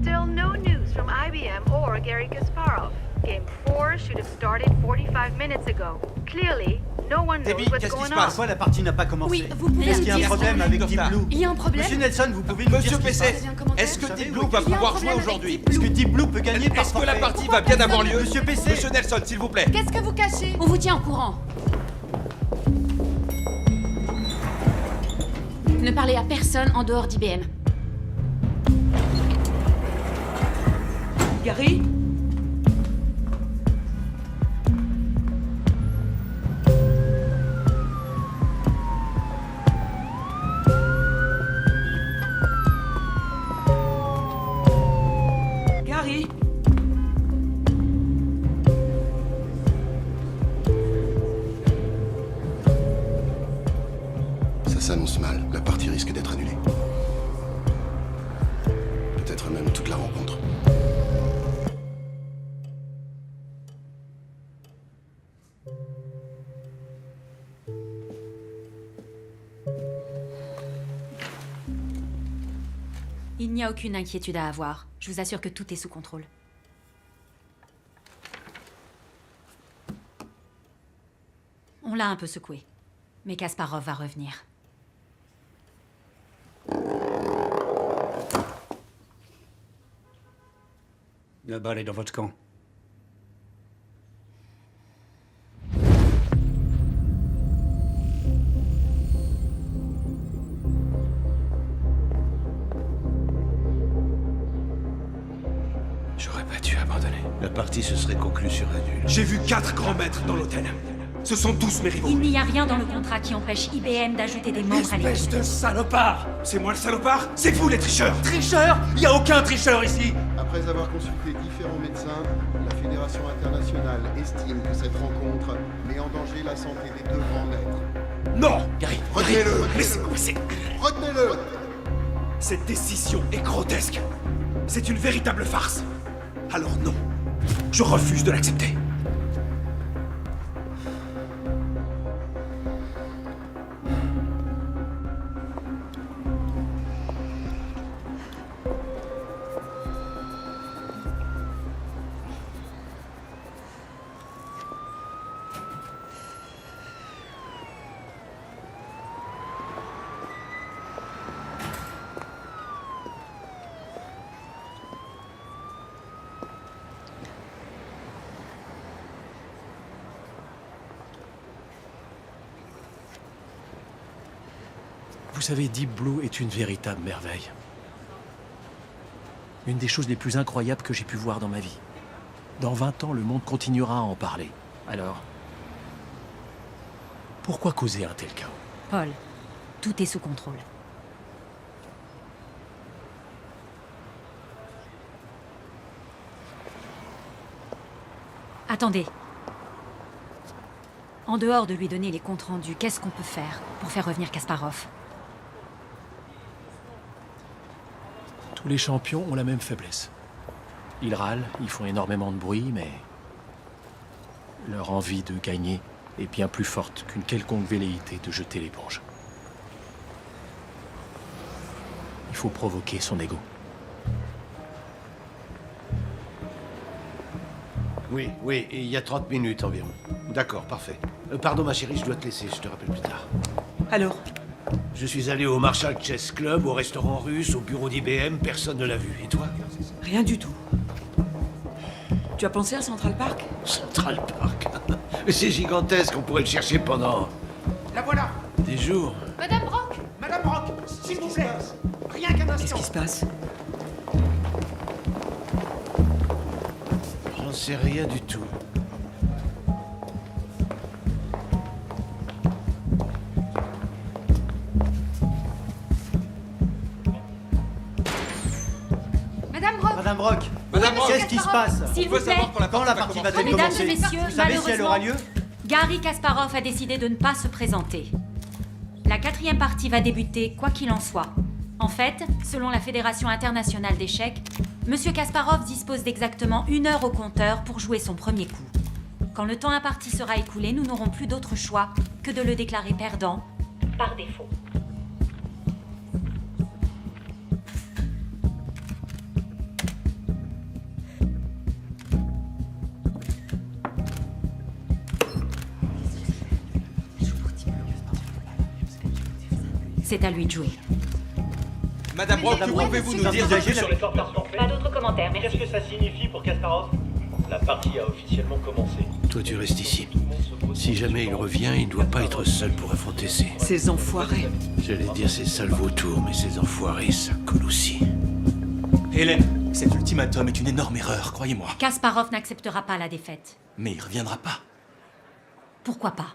Still no news from IBM or Garry Kasparov. Game 4 should have started 45 minutes ago. Clearly, no one knows Debbie, what's qu'est-ce qui going se on. passe? Pourquoi la partie n'a pas commencé? Oui, vous pouvez Est-ce me qu'il y a un dire problème ça avec Deep Blue? Il y a un problème. Monsieur Nelson, vous pouvez nous dire Monsieur ce qui se PC, passe? J'ai un commentaire. est-ce que Vous savez, Deep oui, Blue va il y a un pouvoir jouer problème avec aujourd'hui? Deep Est-ce que Deep Blue peut gagner par Est-ce que la forfait? partie va bien avoir lieu? Monsieur PC. Monsieur Nelson, s'il vous plaît. Qu'est-ce que vous cachez? On vous tient au courant. Ne parlez à personne en dehors d'IBM. Garry? Garry? Ça s'annonce mal. La partie risque d'être annulée. Peut-être même toute la rencontre. Il n'y a aucune inquiétude à avoir. Je vous assure que tout est sous contrôle. On l'a un peu secoué. Mais Kasparov va revenir. La balle est dans votre camp. J'aurais pas dû abandonner. La partie se serait conclue sur un nul. J'ai vu 4 grands maîtres dans l'hôtel. Ce sont tous mes rivaux. Il n'y a rien dans le contrat qui empêche IBM d'ajouter des membres à l'équipe. Espèce de salopard! C'est moi le salopard? C'est vous les tricheurs! Tricheur? Il n'y a aucun tricheur ici! Après avoir consulté différents médecins, la Fédération internationale estime que cette rencontre met en danger la santé des deux grands maîtres. Non! Garry, Retenez-le. laissez-moi passer. Retenez-le! Cette décision est grotesque. C'est une véritable farce. Alors non, je refuse de l'accepter. Vous savez, Deep Blue est une véritable merveille. Une des choses les plus incroyables que j'ai pu voir dans ma vie. Dans 20 ans, le monde continuera à en parler. Alors, pourquoi causer un tel chaos? Paul, tout est sous contrôle. Attendez. En dehors de lui donner les comptes rendus, qu'est-ce qu'on peut faire pour faire revenir Kasparov? Tous les champions ont la même faiblesse. Ils râlent, ils font énormément de bruit, mais leur envie de gagner est bien plus forte qu'une quelconque velléité de jeter l'éponge. Il faut provoquer son ego. Oui, il y a 30 minutes environ. D'accord, parfait. Pardon ma chérie, je dois te laisser, je te rappelle plus tard. Alors? Je suis allé au Marshall Chess Club, au restaurant russe, au bureau d'IBM, personne ne l'a vu. Et toi? Rien du tout. Tu as pensé à Central Park? Central Park. C'est gigantesque, on pourrait le chercher pendant La voilà! des jours. Madame Brock! Madame Brock, s'il vous plaît! Rien qu'un Qu'est-ce instant! qui se passe? J'en sais rien du tout. Madame Brock! Madame Brock, Madame Brock, qu'est-ce qui se passe? S'il On vous veut plaît! savoir Quand la partie va-t-elle Mesdames commencer? et messieurs, Vous savez si elle aura lieu? Garry Kasparov a décidé de ne pas se présenter. La 4e partie va débuter quoi qu'il en soit. En fait, selon la Fédération internationale d'échecs, Monsieur Kasparov dispose d'exactement 1 heure au compteur pour jouer son premier coup. Quand le temps imparti sera écoulé, nous n'aurons plus d'autre choix que de le déclarer perdant par défaut. C'est à lui de jouer. Madame Brock, que pouvez-vous nous dire de sur l'effort parfait. Pas d'autres commentaires, merci. Qu'est-ce que ça signifie pour Kasparov? La partie a officiellement commencé. Toi, tu restes ici. Si jamais il revient, il ne doit pas être seul pour affronter Ces enfoirés. J'allais dire ces sales vautours, mais ces enfoirés, ça colle aussi. Hélène, cet ultimatum est une énorme erreur, croyez-moi. Kasparov n'acceptera pas la défaite. Mais il reviendra pas. Pourquoi pas?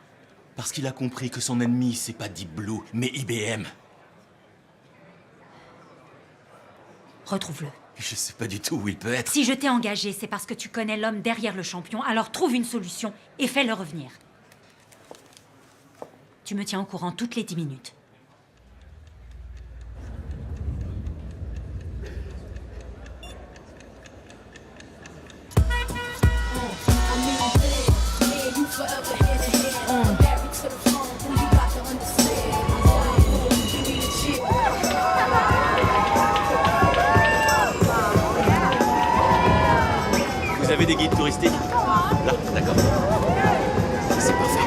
Parce qu'il a compris que son ennemi, c'est pas Deep Blue, mais IBM. Retrouve-le. Je sais pas du tout où il peut être. Si je t'ai engagé, c'est parce que tu connais l'homme derrière le champion, alors trouve une solution et fais-le revenir. Tu me tiens au courant toutes les 10 minutes. Vous avez des guides touristiques? Là, d'accord. C'est parfait.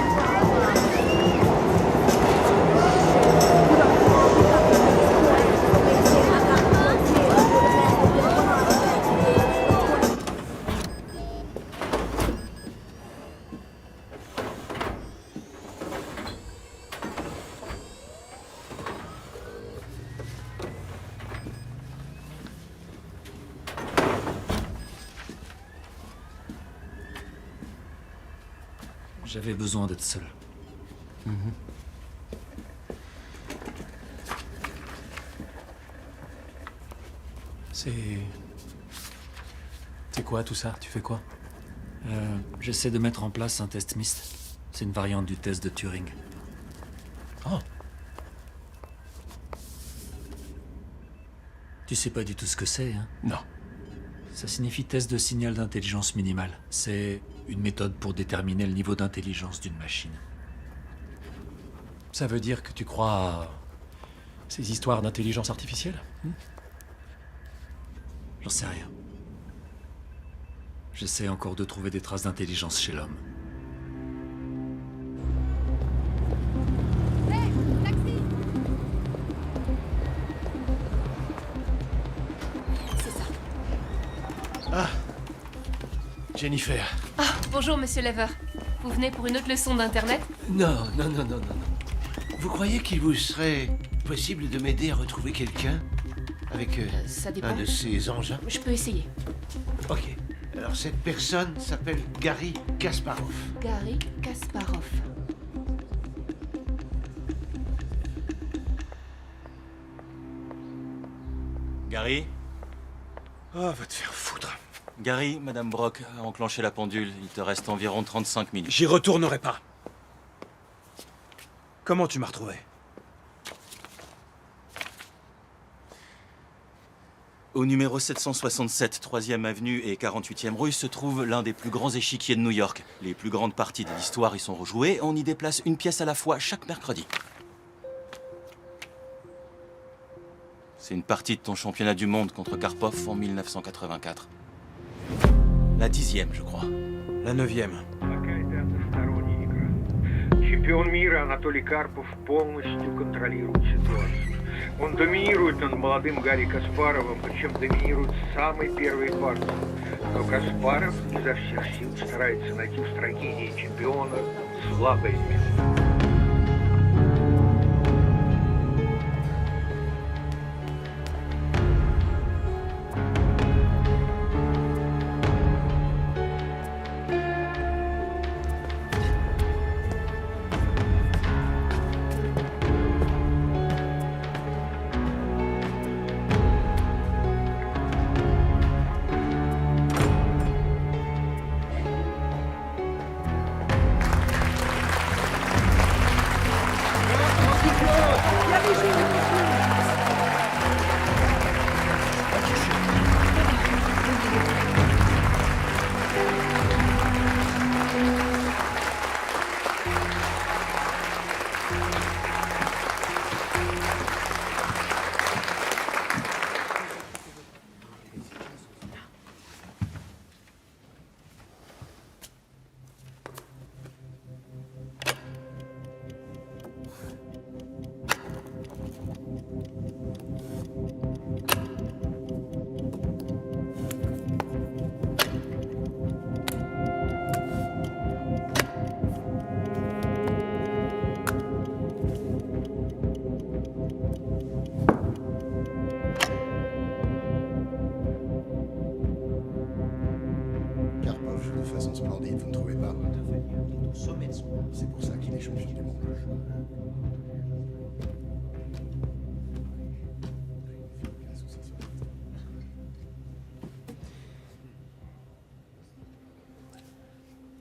J'avais besoin d'être seul. C'est quoi tout ça? Tu fais quoi? J'essaie de mettre en place un test MIST. C'est une variante du test de Turing. Oh. Tu sais pas du tout ce que c'est, hein? Non. Ça signifie test de signal d'intelligence minimale. C'est une méthode pour déterminer le niveau d'intelligence d'une machine. Ça veut dire que tu crois à ces histoires d'intelligence artificielle? J'en sais rien. J'essaie encore de trouver des traces d'intelligence chez l'homme. Jennifer. Ah, bonjour, monsieur Lever. Vous venez pour une autre leçon d'Internet? Non. Vous croyez qu'il vous serait possible de m'aider à retrouver quelqu'un avec Ça dépend. un de ces engins? Je peux essayer. Ok. Alors cette personne s'appelle Gary Kasparov. Gary Kasparov. Gary? Oh, va te faire foutre. Gary, Madame Brock a enclenché la pendule. Il te reste environ 35 minutes. J'y retournerai pas. Comment tu m'as retrouvé? Au numéro 767, 3e avenue et 48e rue se trouve l'un des plus grands échiquiers de New York. Les plus grandes parties de l'histoire y sont rejouées. On y déplace une pièce à la fois chaque mercredi. C'est une partie de ton championnat du monde contre Karpov en 1984. La 10e, je crois. La 9e. Чемпион мира Анатолий Карпов полностью контролирует ситуацию. Он доминирует над молодым Гарри Каспаровым, причем доминирует с самой первой партии. Но Каспаров изо всех сил старается найти в стратегии чемпиона слабое место.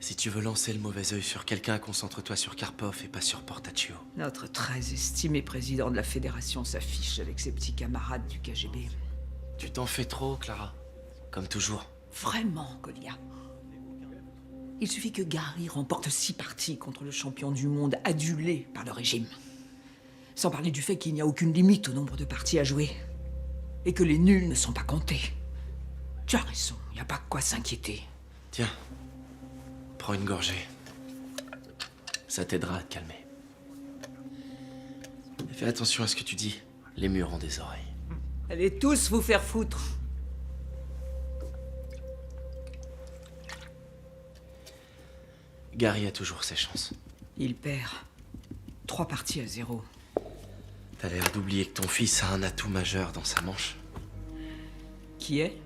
Si tu veux lancer le mauvais œil sur quelqu'un, concentre-toi sur Karpov et pas sur Portaccio. Notre très estimé président de la Fédération s'affiche avec ses petits camarades du KGB. Tu t'en fais trop, Clara. Comme toujours. Vraiment, Golia. Il suffit que Gary remporte 6 parties contre le champion du monde adulé par le régime. Sans parler du fait qu'il n'y a aucune limite au nombre de parties à jouer. Et que les nuls ne sont pas comptés. Tu as raison, il n'y a pas de quoi s'inquiéter. Tiens, prends une gorgée. Ça t'aidera à te calmer. Et fais attention à ce que tu dis. Les murs ont des oreilles. Allez tous vous faire foutre. Gary a toujours ses chances. Il perd. 3 parties à 0. T'as l'air d'oublier que ton fils a un atout majeur dans sa manche. Qui est?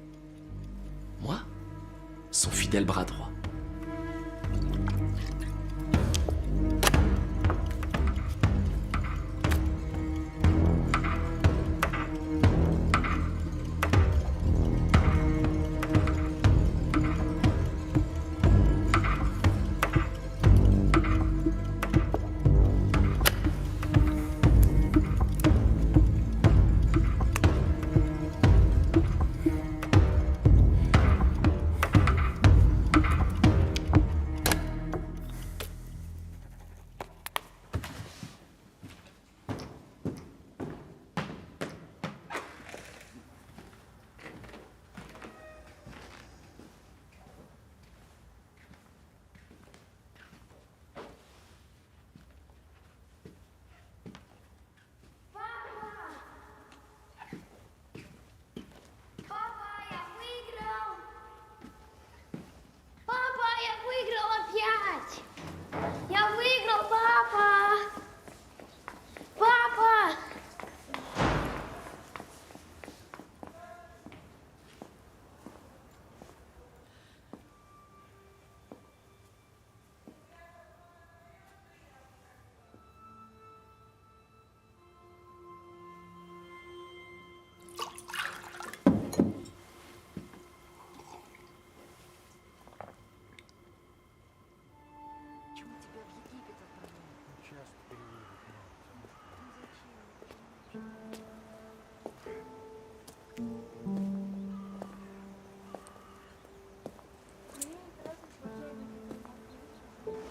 Moi? Son fidèle bras droit.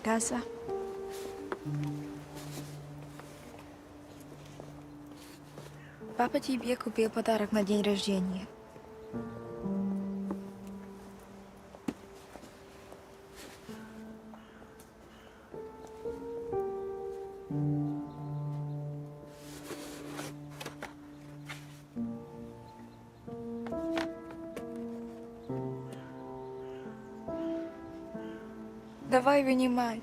Газа. Папа тебе купил подарок на день рождения. Давай вынимай.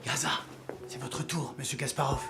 Gaza, c'est votre tour, monsieur Kasparov.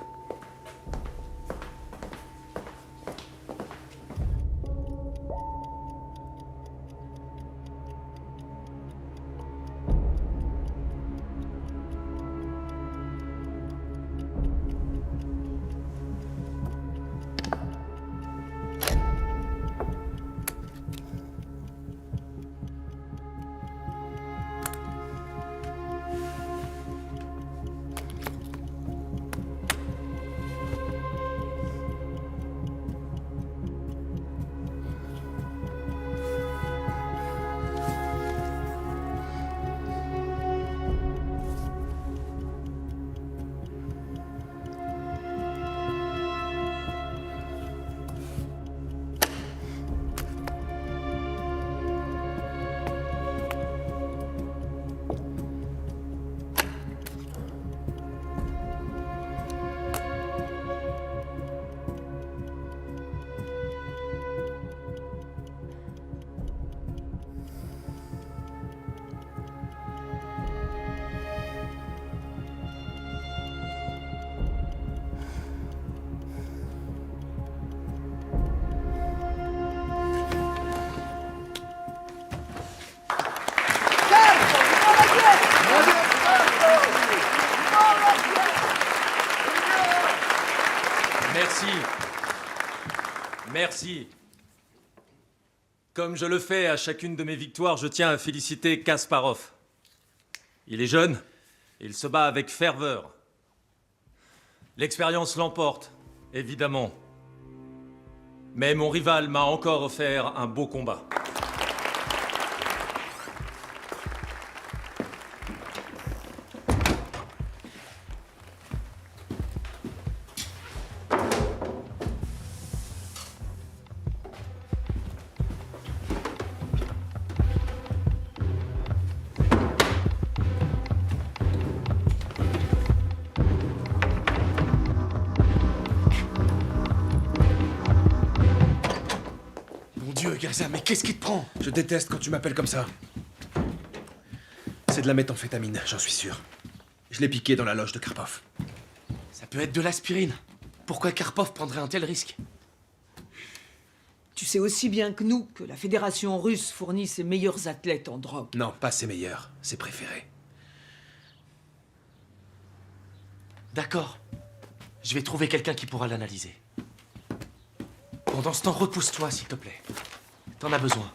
Merci. Comme je le fais à chacune de mes victoires, je tiens à féliciter Kasparov. Il est jeune, il se bat avec ferveur. L'expérience l'emporte, évidemment. Mais mon rival m'a encore offert un beau combat. Gaza, mais qu'est-ce qui te prend? Je déteste quand tu m'appelles comme ça. C'est de la méthamphétamine, j'en suis sûr. Je l'ai piqué dans la loge de Karpov. Ça peut être de l'aspirine. Pourquoi Karpov prendrait un tel risque? Tu sais aussi bien que nous que la Fédération russe fournit ses meilleurs athlètes en drogue. Non, pas ses meilleurs, ses préférés. D'accord. Je vais trouver quelqu'un qui pourra l'analyser. Pendant ce temps, repousse-toi, s'il te plaît. T'en as besoin.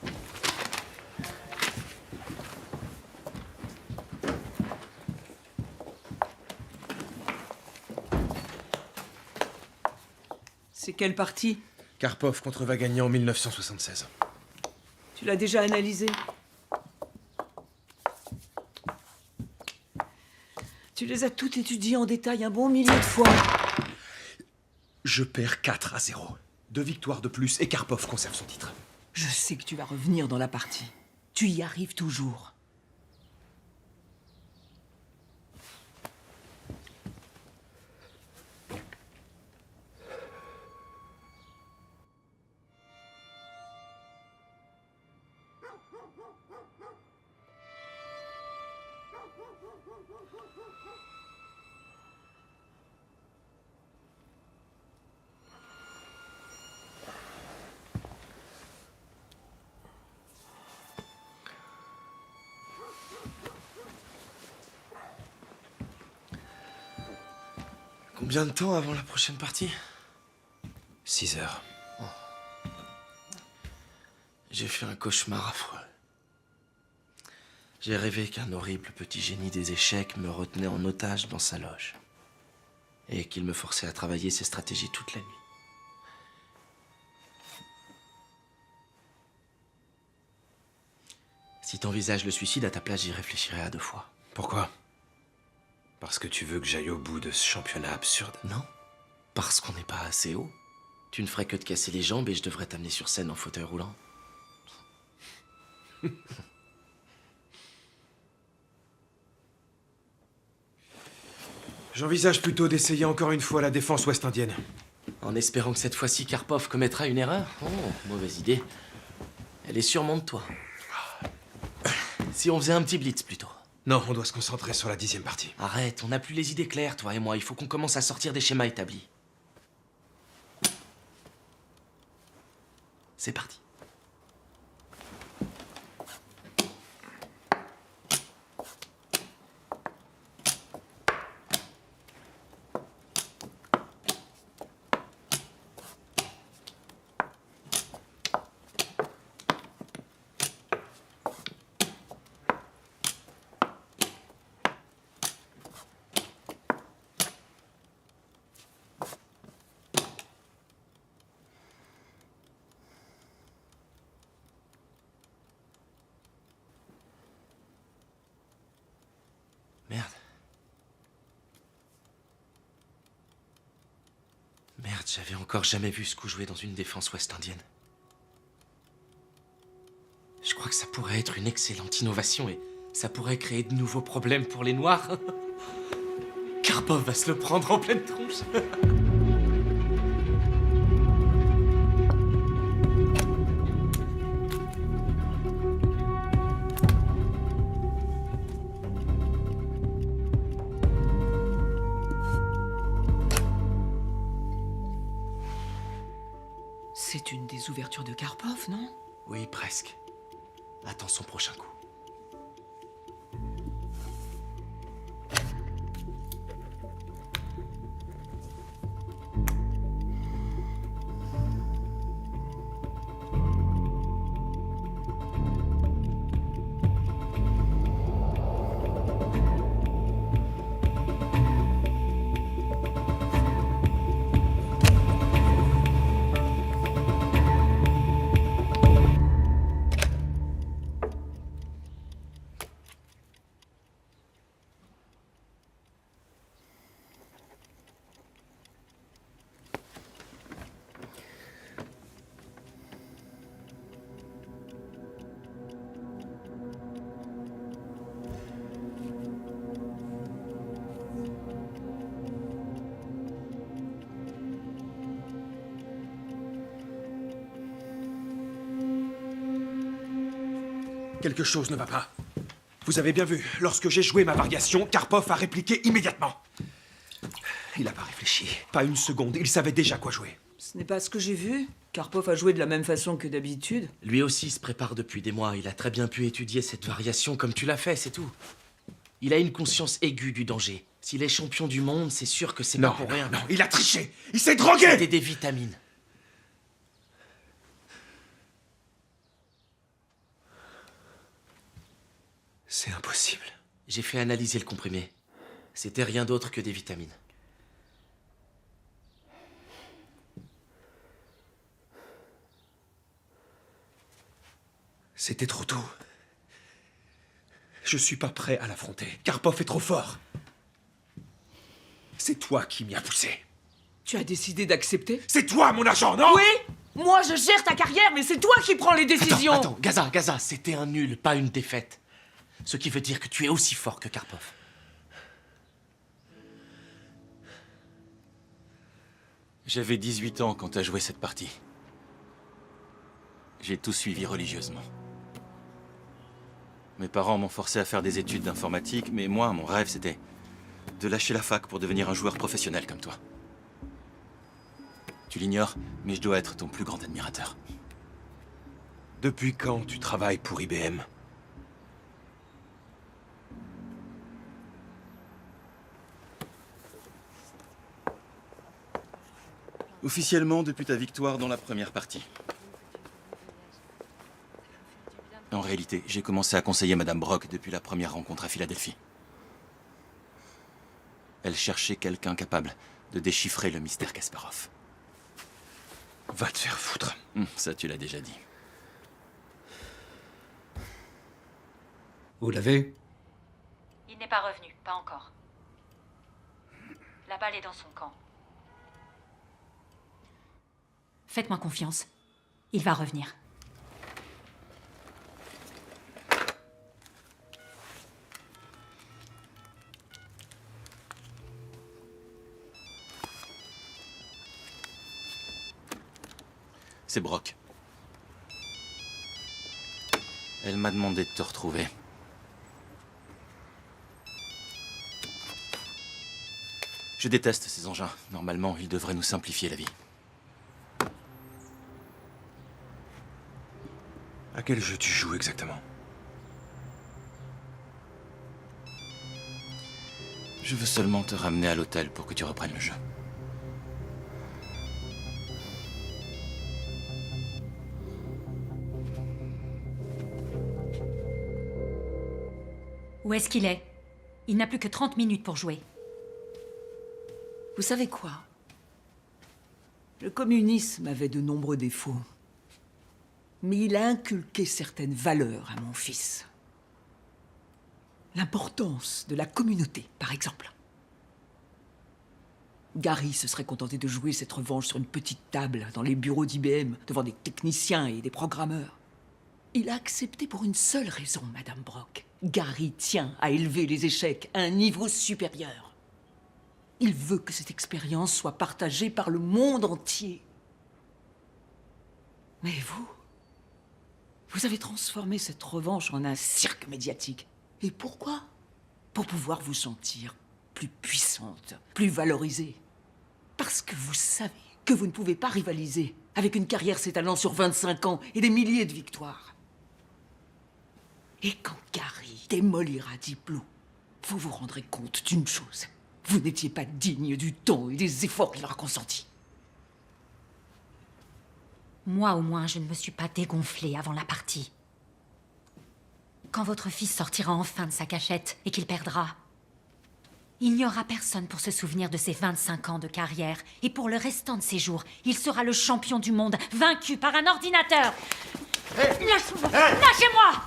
C'est quelle partie? Karpov contre Vagagnan en 1976. Tu l'as déjà analysé? Tu les as toutes étudiées en détail un bon millier de fois. Je perds 4-0. 2 victoires de plus et Karpov conserve son titre. Je sais que tu vas revenir dans la partie. Tu y arrives toujours. Combien de temps avant la prochaine partie? 6 heures. J'ai fait un cauchemar affreux. J'ai rêvé qu'un horrible petit génie des échecs me retenait en otage dans sa loge. Et qu'il me forçait à travailler ses stratégies toute la nuit. Si t'envisages le suicide, à ta place, j'y réfléchirai à 2 fois. Pourquoi? Parce que tu veux que j'aille au bout de ce championnat absurde? Non, parce qu'on n'est pas assez haut. Tu ne ferais que te casser les jambes et je devrais t'amener sur scène en fauteuil roulant. J'envisage plutôt d'essayer encore une fois la défense ouest-indienne. En espérant que cette fois-ci Karpov commettra une erreur? Oh, mauvaise idée. Elle est sûrement de toi. Si on faisait un petit blitz plutôt. Non, on doit se concentrer sur la 10e partie. Arrête, on n'a plus les idées claires, toi et moi. Il faut qu'on commence à sortir des schémas établis. C'est parti. Merde. Merde, j'avais encore jamais vu ce coup jouer dans une défense ouest-indienne. Je crois que ça pourrait être une excellente innovation et ça pourrait créer de nouveaux problèmes pour les Noirs. Karpov va se le prendre en pleine tronche. C'est une des ouvertures de Karpov, non? Oui, presque. Attends son prochain coup. Quelque chose ne va pas. Vous avez bien vu, lorsque j'ai joué ma variation, Karpov a répliqué immédiatement. Il n'a pas réfléchi. Pas une seconde, il savait déjà quoi jouer. Ce n'est pas ce que j'ai vu. Karpov a joué de la même façon que d'habitude. Lui aussi se prépare depuis des mois. Il a très bien pu étudier cette variation comme tu l'as fait, c'est tout. Il a une conscience aiguë du danger. S'il est champion du monde, c'est sûr que c'est pas pour rien. Non, il a triché. Il s'est drogué. C'était des vitamines. C'est impossible. J'ai fait analyser le comprimé. C'était rien d'autre que des vitamines. C'était trop tôt. Je suis pas prêt à l'affronter. Karpov est trop fort. C'est toi qui m'y as poussé. Tu as décidé d'accepter? C'est toi, mon argent, non? Oui! Moi, je gère ta carrière, mais c'est toi qui prends les décisions! Attends, Gaza, c'était un nul, pas une défaite. Ce qui veut dire que tu es aussi fort que Karpov. J'avais 18 ans quand t'as joué cette partie. J'ai tout suivi religieusement. Mes parents m'ont forcé à faire des études d'informatique, mais moi, mon rêve, c'était de lâcher la fac pour devenir un joueur professionnel comme toi. Tu l'ignores, mais je dois être ton plus grand admirateur. Depuis quand tu travailles pour IBM? Officiellement depuis ta victoire dans la première partie. En réalité, j'ai commencé à conseiller Madame Brock depuis la première rencontre à Philadelphie. Elle cherchait quelqu'un capable de déchiffrer le mystère Kasparov. Va te faire foutre. Ça, tu l'as déjà dit. Vous l'avez? Il n'est pas revenu, pas encore. La balle est dans son camp. Faites-moi confiance. Il va revenir. C'est Brock. Elle m'a demandé de te retrouver. Je déteste ces engins. Normalement, ils devraient nous simplifier la vie. À quel jeu tu joues exactement? Je veux seulement te ramener à l'hôtel pour que tu reprennes le jeu. Où est-ce qu'il est? Il n'a plus que 30 minutes pour jouer. Vous savez quoi? Le communisme avait de nombreux défauts. Mais il a inculqué certaines valeurs à mon fils. L'importance de la communauté, par exemple. Gary se serait contenté de jouer cette revanche sur une petite table dans les bureaux d'IBM, devant des techniciens et des programmeurs. Il a accepté pour une seule raison, Madame Brock. Gary tient à élever les échecs à un niveau supérieur. Il veut que cette expérience soit partagée par le monde entier. Mais vous avez transformé cette revanche en un cirque médiatique. Et pourquoi? Pour pouvoir vous sentir plus puissante, plus valorisée. Parce que vous savez que vous ne pouvez pas rivaliser avec une carrière s'étalant sur 25 ans et des milliers de victoires. Et quand Gary démolira Deep Blue, vous vous rendrez compte d'une chose. Vous n'étiez pas digne du temps et des efforts qu'il aura consentis. Moi, au moins, je ne me suis pas dégonflée avant la partie. Quand votre fils sortira enfin de sa cachette et qu'il perdra, il n'y aura personne pour se souvenir de ses 25 ans de carrière. Et pour le restant de ses jours, il sera le champion du monde, vaincu par un ordinateur. Lâchez-moi!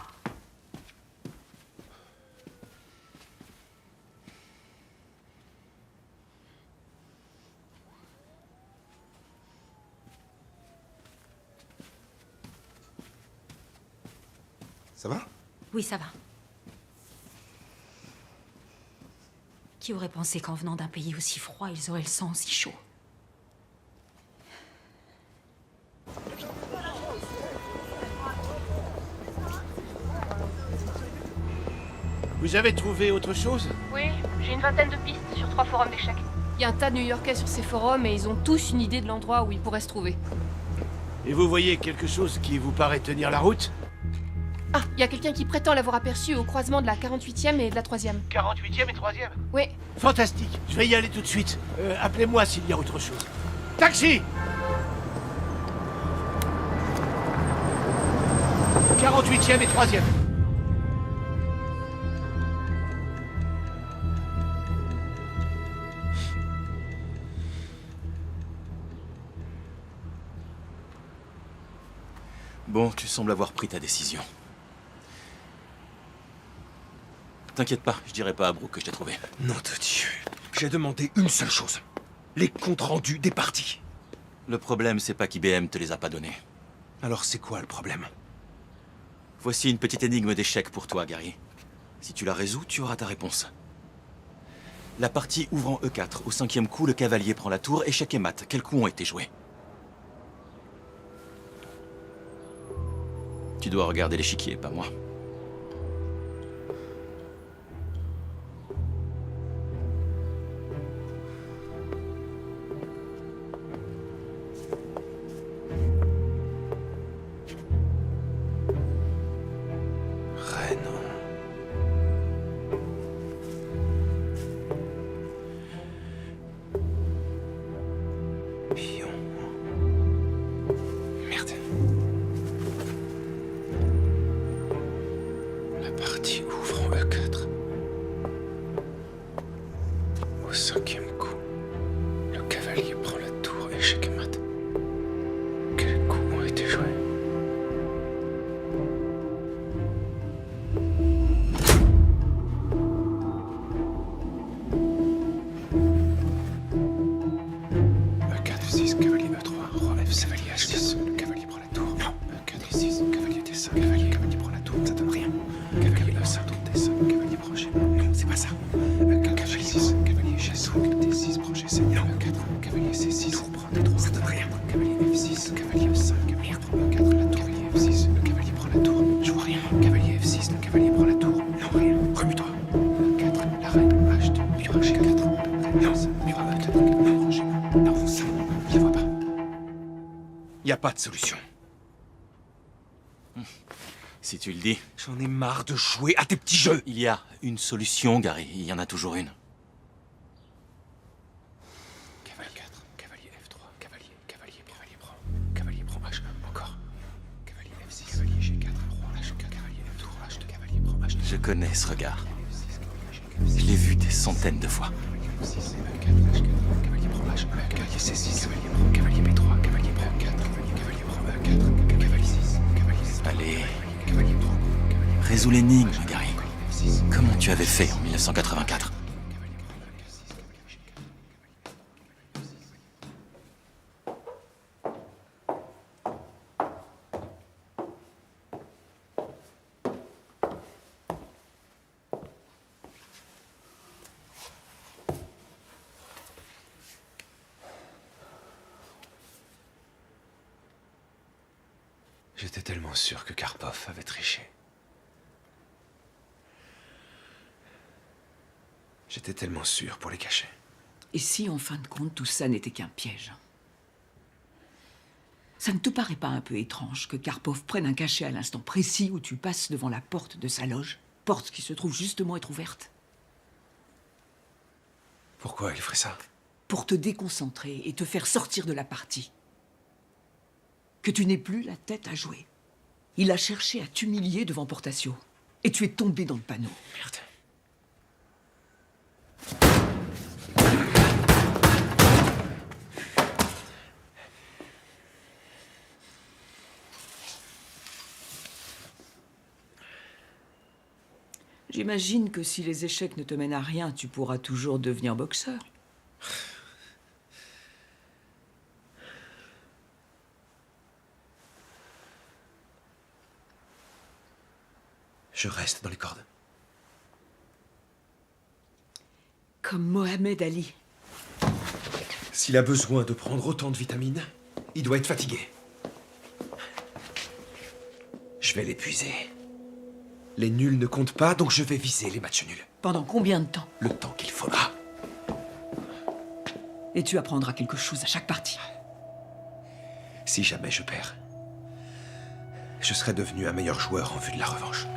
Ça va? Oui, ça va. Qui aurait pensé qu'en venant d'un pays aussi froid, ils auraient le sang aussi chaud? Vous avez trouvé autre chose? Oui, j'ai une vingtaine de pistes sur 3 forums d'échecs. Il y a un tas de New-Yorkais sur ces forums et ils ont tous une idée de l'endroit où ils pourraient se trouver. Et vous voyez quelque chose qui vous paraît tenir la route? Ah, il y a quelqu'un qui prétend l'avoir aperçu au croisement de la 48e et de la 3e. 48e et 3e? Oui. Fantastique, je vais y aller tout de suite. Appelez-moi s'il y a autre chose. Taxi! 48e et 3e. Bon, tu sembles avoir pris ta décision. T'inquiète pas, je dirai pas à Brooke que je t'ai trouvé. Nom de Dieu. J'ai demandé une seule chose. Les comptes rendus des parties. Le problème, c'est pas qu'IBM te les a pas donnés. Alors c'est quoi le problème? Voici une petite énigme d'échec pour toi, Gary. Si tu la résous, tu auras ta réponse. La partie ouvre en E4. Au 5e coup, le cavalier prend la tour, échec et mat. Quels coups ont été joués? Tu dois regarder l'échiquier, pas moi. Y a pas de solution. Si tu le dis. J'en ai marre de jouer à tes petits jeux. Il y a une solution, Gary. Il y en a toujours une. Cavalier 4, cavalier F3, cavalier prend, cavalier prend H, encore. Cavalier F6, cavalier G4, roi H, cavalier F3, H, cavalier prend H. Je connais ce regard. Je l'ai vu des centaines de fois. Cavalier prend H, cavalier C6, cavalier prend, cavalier B3, cavalier prend 4, cavalier prend E4, cavalier 6, cavalier 7. Allez. Cavalier prend. Résous l'énigme, Gary. Comment tu avais fait en 1984? J'étais tellement sûr que Karpov avait triché. J'étais tellement sûr pour les cacher. Et si, en fin de compte, tout ça n'était qu'un piège? Ça ne te paraît pas un peu étrange que Karpov prenne un cachet à l'instant précis où tu passes devant la porte de sa loge? Porte qui se trouve justement être ouverte. Pourquoi il ferait ça? Pour te déconcentrer et te faire sortir de la partie. Que tu n'aies plus la tête à jouer. Il a cherché à t'humilier devant Portacio. Et tu es tombé dans le panneau. Merde. J'imagine que si les échecs ne te mènent à rien, tu pourras toujours devenir boxeur. Je reste dans les cordes. Comme Mohamed Ali. S'il a besoin de prendre autant de vitamines, il doit être fatigué. Je vais l'épuiser. Les nuls ne comptent pas, donc je vais viser les matchs nuls. Pendant combien de temps? Le temps qu'il faudra. Et tu apprendras quelque chose à chaque partie. Si jamais je perds, je serai devenu un meilleur joueur en vue de la revanche.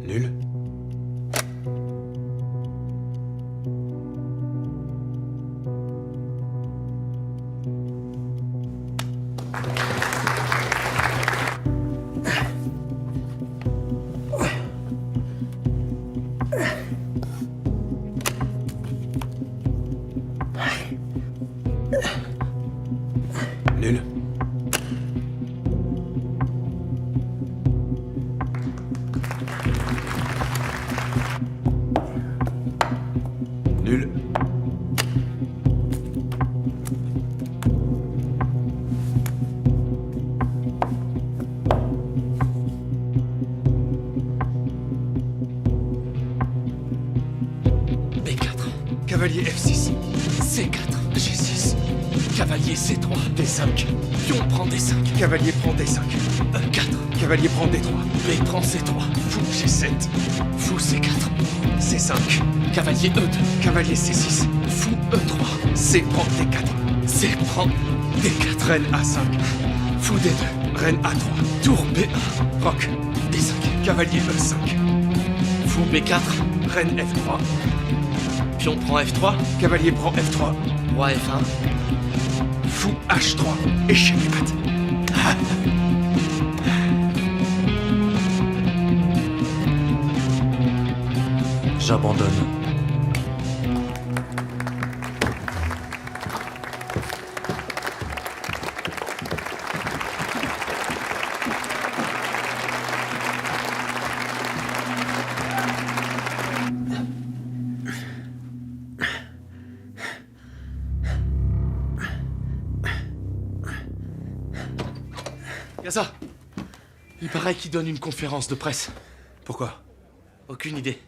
Nul. Nul. Nul. B4. Cavalier F6. C4. G6. Cavalier C3. D5. Pion prend D5. Cavalier prend D5. E4. Cavalier prend D3. B prend C3. Fou G7. Fou C4. C5. Cavalier E2. Cavalier C6. Fou E3. C prend D4. C prend D4. Reine A5. Fou D2. Reine A3. Tour B1. Roc. D5. Cavalier E5. Fou B4. Reine F3. Pion prend F3. Cavalier prend F3. Roi F1. Fou H3. Échec et mat. J'abandonne. Gaza. Il paraît qu'il donne une conférence de presse. Pourquoi? Aucune idée.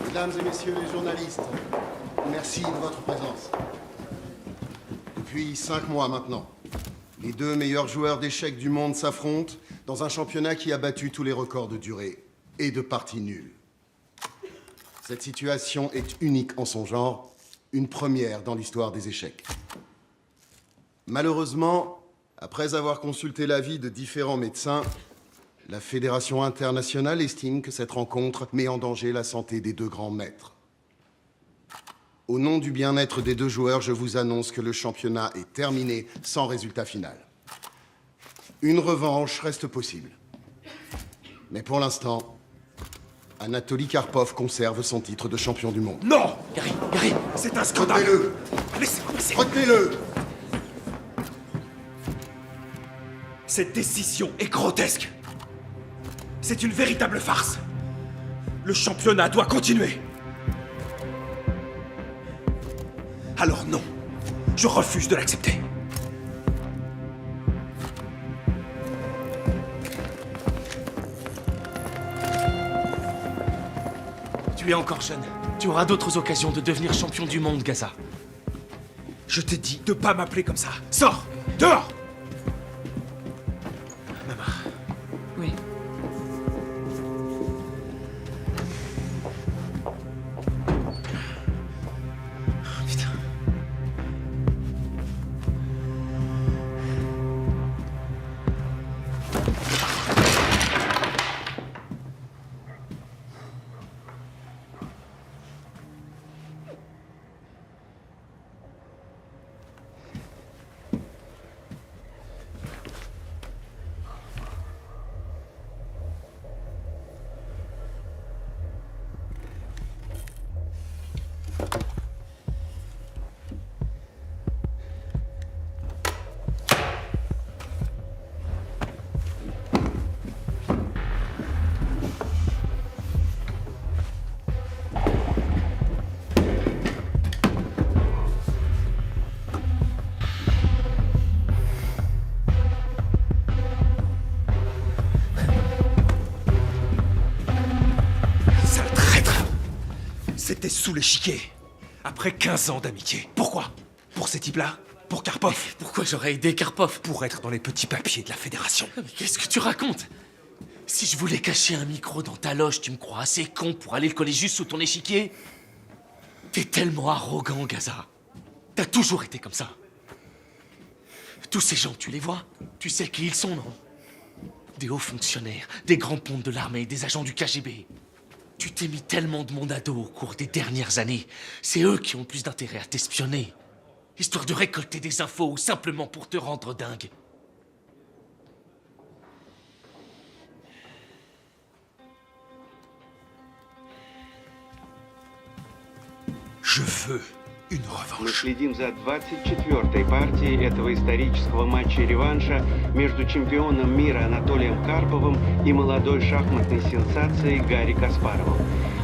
Mesdames et messieurs les journalistes, merci de votre présence. Depuis 5 mois maintenant, les 2 meilleurs joueurs d'échecs du monde s'affrontent dans un championnat qui a battu tous les records de durée et de parties nulles. Cette situation est unique en son genre, une première dans l'histoire des échecs. Malheureusement, après avoir consulté l'avis de différents médecins, la Fédération internationale estime que cette rencontre met en danger la santé des 2 grands maîtres. Au nom du bien-être des 2 joueurs, je vous annonce que le championnat est terminé sans résultat final. Une revanche reste possible. Mais pour l'instant, Anatoly Karpov conserve son titre de champion du monde. Non! Gary, c'est un scandale! Retenez-le! Laissez-moi passer! Retenez-le! Cette décision est grotesque. C'est une véritable farce. Le championnat doit continuer. Alors non, je refuse de l'accepter. Tu es encore jeune. Tu auras d'autres occasions de devenir champion du monde, Gaza. Je t'ai dit de pas m'appeler comme ça. Sors! Dehors! Maman. Oui. Putain. J'étais sous l'échiquier. Après 15 ans d'amitié. Pourquoi? Pour ces types-là? Pour Karpov? Pourquoi j'aurais aidé Karpov? Pour être dans les petits papiers de la Fédération. Mais qu'est-ce que tu racontes? Si je voulais cacher un micro dans ta loge, tu me crois assez con pour aller le coller juste sous ton échiquier? T'es tellement arrogant, Gaza. T'as toujours été comme ça. Tous ces gens, tu les vois? Tu sais qui ils sont, non? Des hauts fonctionnaires, des grands pontes de l'armée, des agents du KGB. Tu t'es mis tellement de monde à dos au cours des dernières années. C'est eux qui ont le plus d'intérêt à t'espionner. Histoire de récolter des infos ou simplement pour te rendre dingue. Je veux une Мы revanche. следим за 24-й партией этого исторического матча-реванша между чемпионом мира Анатолием Карповым и молодой шахматной сенсацией Гарри Каспаровым.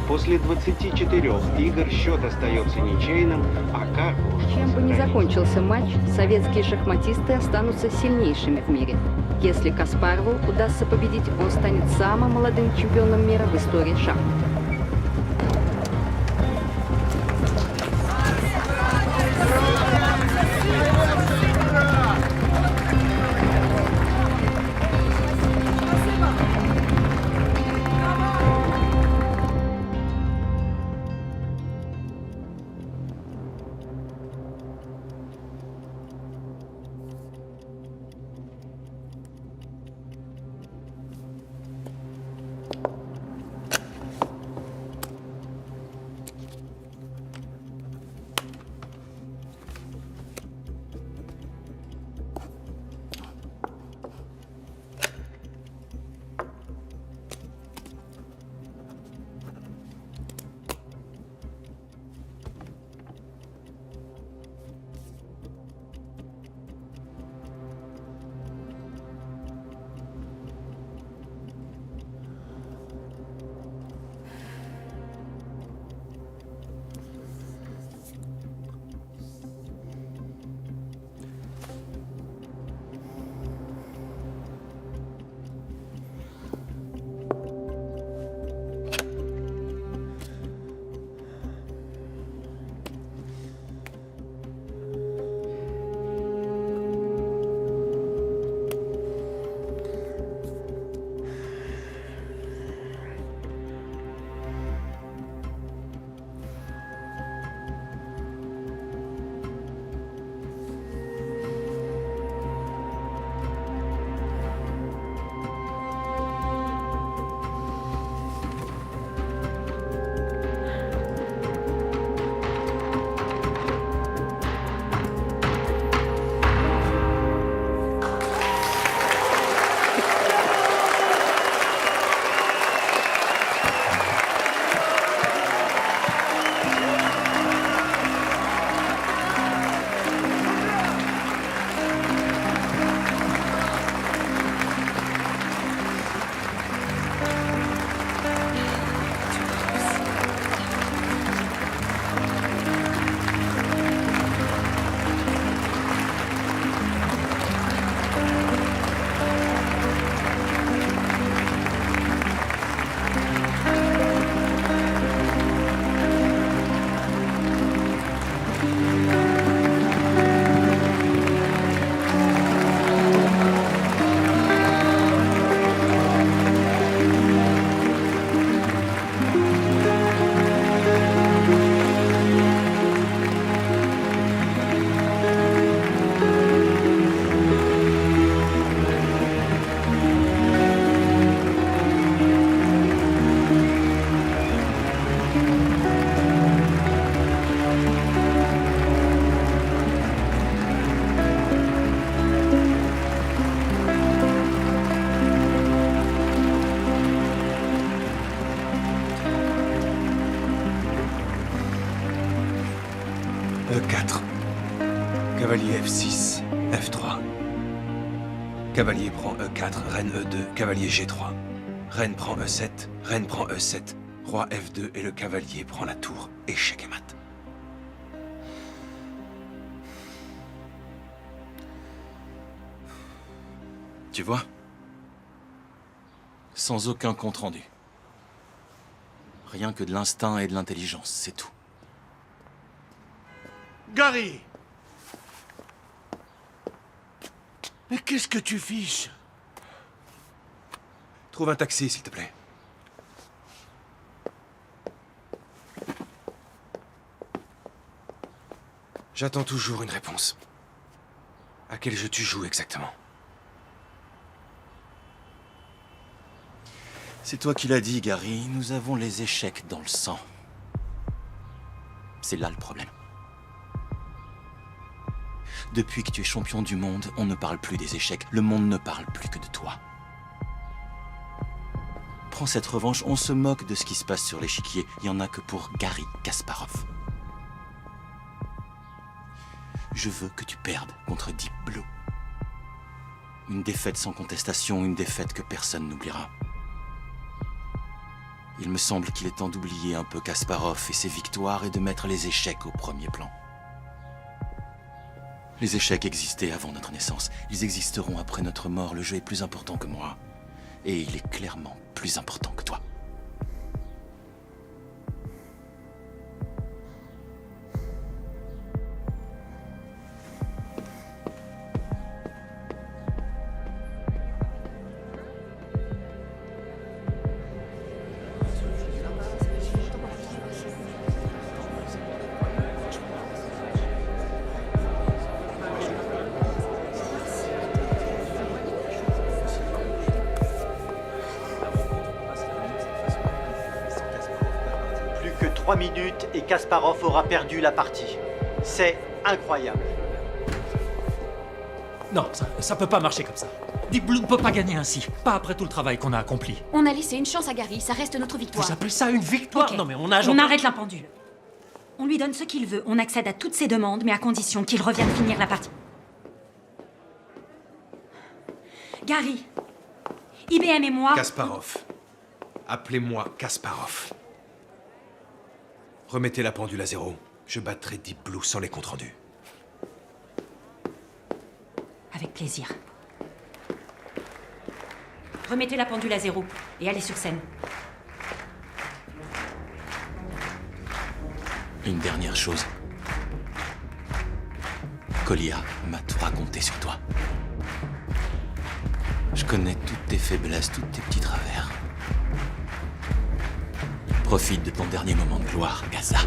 После 24 игр счет остается ничейным, а Карпову... Чем бы ни закончился матч, советские шахматисты останутся сильнейшими в мире. Если Каспарову удастся победить, он станет самым молодым чемпионом мира в истории шахмат. E4. Cavalier F6, F3. Cavalier prend E4, reine E2, cavalier G3. Reine prend E7, reine prend E7, roi F2 et le cavalier prend la tour, échec et mat. Tu vois? Sans aucun compte-rendu. Rien que de l'instinct et de l'intelligence, c'est tout. Gary! Mais qu'est-ce que tu fiches? Trouve un taxi, s'il te plaît. J'attends toujours une réponse. À quel jeu tu joues exactement? C'est toi qui l'as dit, Gary. Nous avons les échecs dans le sang. C'est là le problème. Depuis que tu es champion du monde, on ne parle plus des échecs. Le monde ne parle plus que de toi. Prends cette revanche, on se moque de ce qui se passe sur l'échiquier. Il n'y en a que pour Garry Kasparov. Je veux que tu perdes contre Deep Blue. Une défaite sans contestation, une défaite que personne n'oubliera. Il me semble qu'il est temps d'oublier un peu Kasparov et ses victoires et de mettre les échecs au premier plan. Les échecs existaient avant notre naissance. Ils existeront après notre mort. Le jeu est plus important que moi. Et il est clairement plus important que toi. Plus que 3 minutes et Kasparov aura perdu la partie. C'est incroyable. Non, ça peut pas marcher comme ça. Deep Blue ne peut pas gagner ainsi. Pas après tout le travail qu'on a accompli. On a laissé une chance à Gary, ça reste notre victoire. Vous appelez ça une victoire? Ok. Non mais on a... On arrête la pendule. On lui donne ce qu'il veut, on accède à toutes ses demandes, mais à condition qu'il revienne finir la partie. Gary, IBM et moi... Kasparov. Appelez-moi Kasparov. Remettez la pendule à zéro. Je battrai Deep Blue sans les comptes rendus. Avec plaisir. Remettez la pendule à zéro et allez sur scène. Une dernière chose. Kolia m'a tout raconté sur toi. Je connais toutes tes faiblesses, tous tes petits travers. Profite de ton dernier moment de gloire, Gaza.